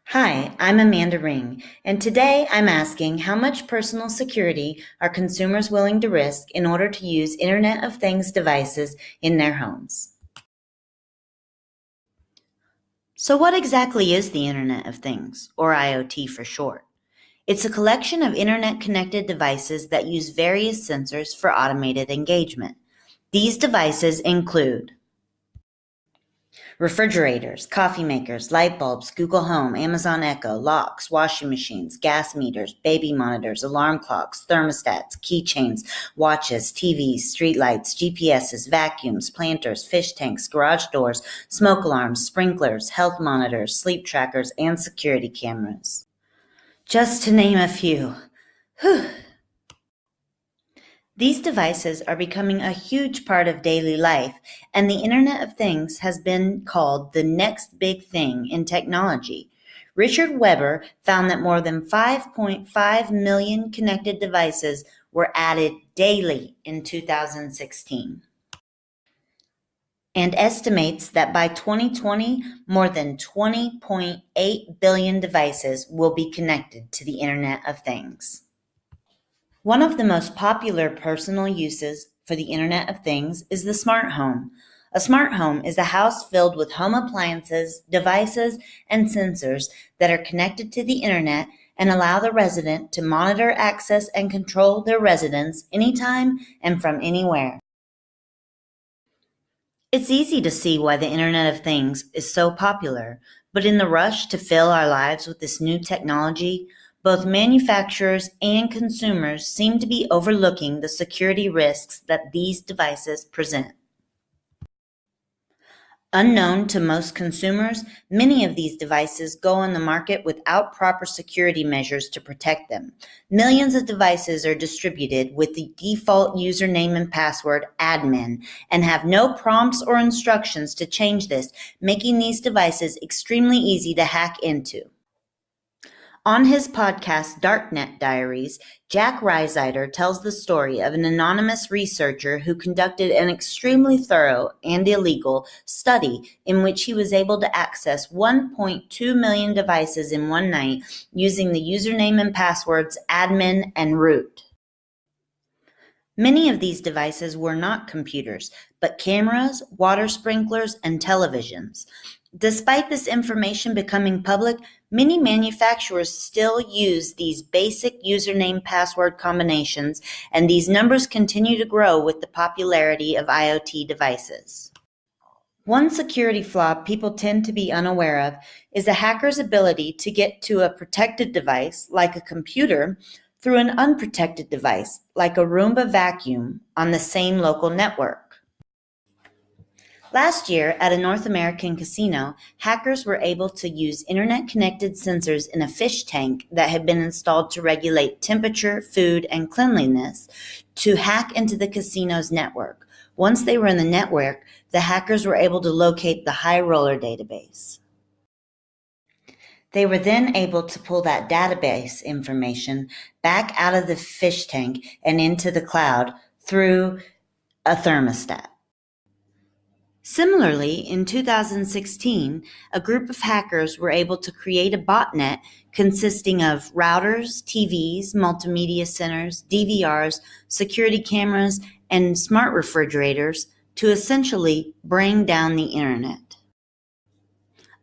Hi, I'm Amanda Ring, and today I'm asking how much personal security are consumers willing to risk in order to use Internet of Things devices in their homes? So, what exactly is the Internet of Things, or IoT for short? It's a collection of Internet connected devices that use various sensors for automated engagement. These devices include refrigerators, coffee makers, light bulbs, Google Home, Amazon Echo, locks, washing machines, gas meters, baby monitors, alarm clocks, thermostats, keychains, watches, TVs, streetlights, GPSs, vacuums, planters, fish tanks, garage doors, smoke alarms, sprinklers, health monitors, sleep trackers, and security cameras. Just to name a few. Whew. These devices are becoming a huge part of daily life, and the Internet of Things has been called the next big thing in technology. Richard Weber found that more than 5.5 million connected devices were added daily in 2016 and estimates that by 2020, more than 20.8 billion devices will be connected to the Internet of Things. One of the most popular personal uses for the Internet of Things is the smart home. A smart home is a house filled with home appliances, devices, and sensors that are connected to the Internet and allow the resident to monitor, access, and control their residence anytime and from anywhere. It's easy to see why the Internet of Things is so popular, but in the rush to fill our lives with this new technology, both manufacturers and consumers seem to be overlooking the security risks that these devices present. Unknown to most consumers, many of these devices go on the market without proper security measures to protect them. Millions of devices are distributed with the default username and password admin and have no prompts or instructions to change this, making these devices extremely easy to hack into. On his podcast, Darknet Diaries, Jack Rhysider tells the story of an anonymous researcher who conducted an extremely thorough and illegal study in which he was able to access 1.2 million devices in one night using the username and passwords admin and root. Many of these devices were not computers, but cameras, water sprinklers, and televisions. Despite this information becoming public, many manufacturers still use these basic username password combinations, and these numbers continue to grow with the popularity of IoT devices. One security flaw people tend to be unaware of is a hacker's ability to get to a protected device, like a computer, through an unprotected device, like a Roomba vacuum, on the same local network. Last year, at a North American casino, hackers were able to use internet-connected sensors in a fish tank that had been installed to regulate temperature, food, and cleanliness to hack into the casino's network. Once they were in the network, the hackers were able to locate the High Roller database. They were then able to pull that database information back out of the fish tank and into the cloud through a thermostat. Similarly, in 2016, a group of hackers were able to create a botnet consisting of routers, TVs, multimedia centers, DVRs, security cameras, and smart refrigerators to essentially bring down the internet.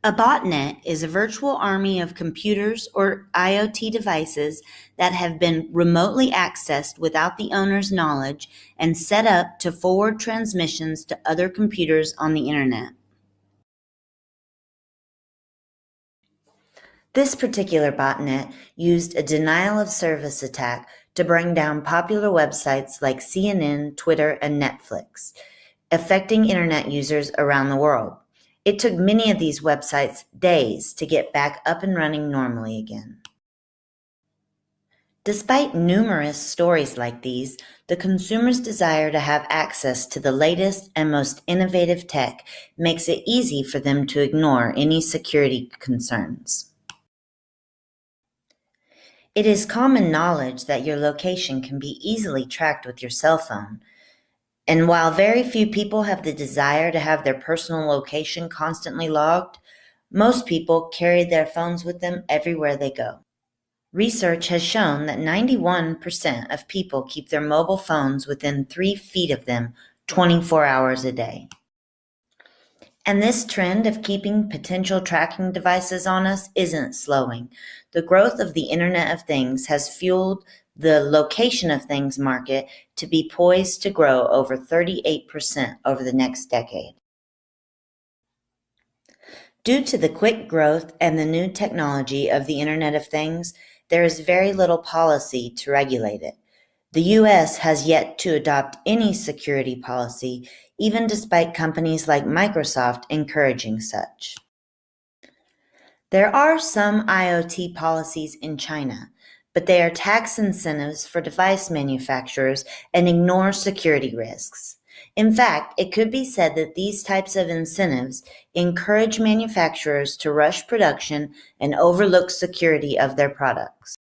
A botnet is a virtual army of computers or IoT devices that have been remotely accessed without the owner's knowledge and set up to forward transmissions to other computers on the internet. This particular botnet used a denial of service attack to bring down popular websites like CNN, Twitter, and Netflix, affecting internet users around the world. It took many of these websites days to get back up and running normally again. Despite numerous stories like these, the consumer's desire to have access to the latest and most innovative tech makes it easy for them to ignore any security concerns. It is common knowledge that your location can be easily tracked with your cell phone. And while very few people have the desire to have their personal location constantly logged, Most people carry their phones with them everywhere they go. Research has shown that 91% of people keep their mobile phones within 3 feet of them 24 hours a day. And this trend of keeping potential tracking devices on us isn't slowing. The growth of the Internet of Things has fueled the location of things market to be poised to grow over 38% over the next decade. Due to the quick growth and the new technology of the Internet of Things, there is very little policy to regulate it. The U.S. has yet to adopt any security policy, even despite companies like Microsoft encouraging such. There are some IoT policies in China, but they are tax incentives for device manufacturers and ignore security risks. In fact, it could be said that these types of incentives encourage manufacturers to rush production and overlook security of their products.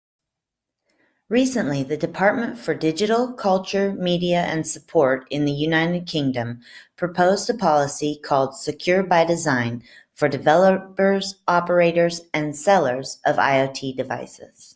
Recently, the Department for Digital, Culture, Media and Support in the United Kingdom proposed a policy called Secure by Design for developers, operators, and sellers of IoT devices.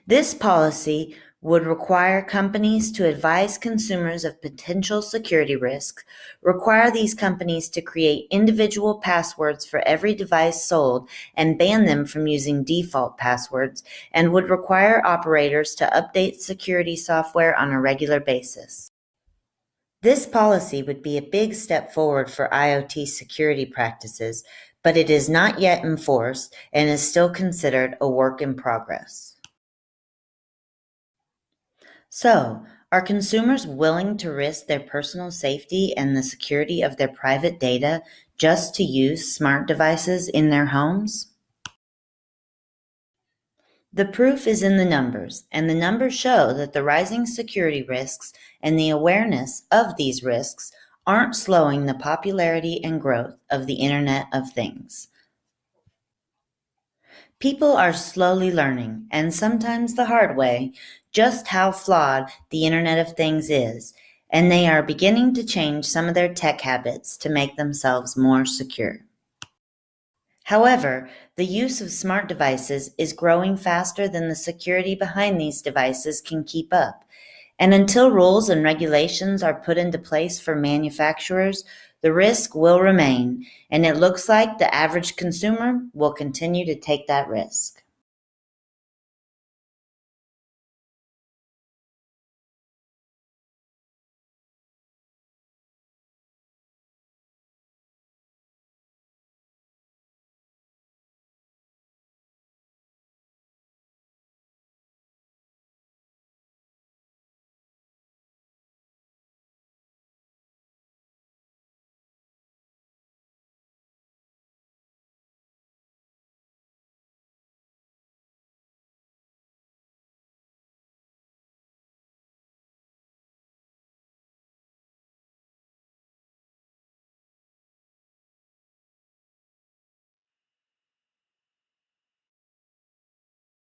This policy would require companies to advise consumers of potential security risks, require these companies to create individual passwords for every device sold and ban them from using default passwords, and would require operators to update security software on a regular basis. This policy would be a big step forward for IoT security practices, but it is not yet enforced and is still considered a work in progress. So, are consumers willing to risk their personal safety and the security of their private data just to use smart devices in their homes? The proof is in the numbers, and the numbers show that the rising security risks and the awareness of these risks aren't slowing the popularity and growth of the Internet of Things. People are slowly learning, and sometimes the hard way, just how flawed the Internet of Things is, and they are beginning to change some of their tech habits to make themselves more secure. However, the use of smart devices is growing faster than the security behind these devices can keep up. And until rules and regulations are put into place for manufacturers, the risk will remain, and it looks like the average consumer will continue to take that risk.